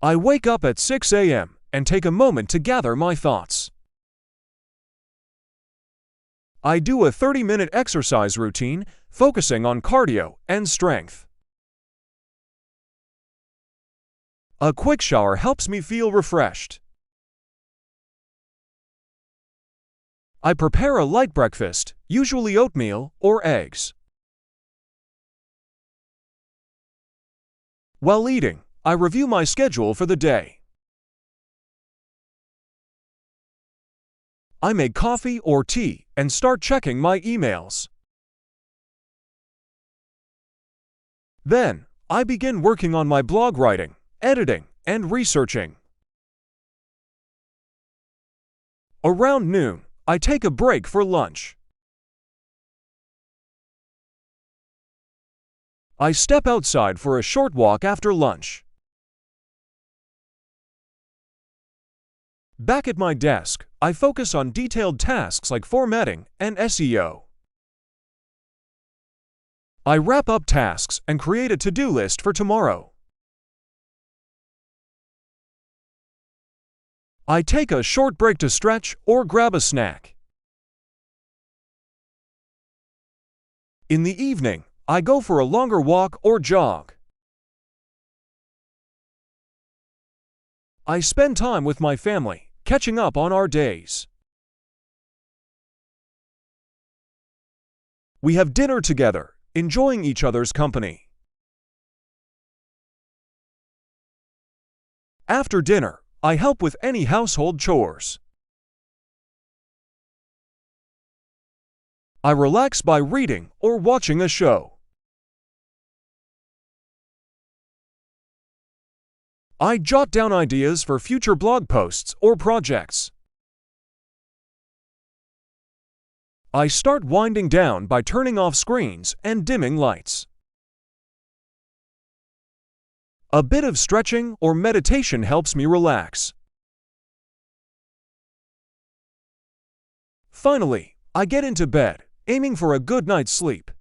I wake up at 6 a.m. and take a moment to gather my thoughts. I do a 30-minute exercise routine focusing on cardio and strength. A quick shower helps me feel refreshed. I prepare a light breakfast, usually oatmeal or eggs. While eating, I review my schedule for the day. I make coffee or tea and start checking my emails. Then, I begin working on my blog writing, editing, and researching. Around noon, I take a break for lunch. I step outside for a short walk after lunch. Back at my desk, I focus on detailed tasks like formatting and SEO. I wrap up tasks and create a to-do list for tomorrow. I take a short break to stretch or grab a snack. In the evening, I go for a longer walk or jog. I spend time with my family, catching up on our days. We have dinner together, enjoying each other's company. After dinner, I help with any household chores. I relax by reading or watching a show. I jot down ideas for future blog posts or projects. I start winding down by turning off screens and dimming lights. A bit of stretching or meditation helps me relax. Finally, I get into bed, aiming for a good night's sleep.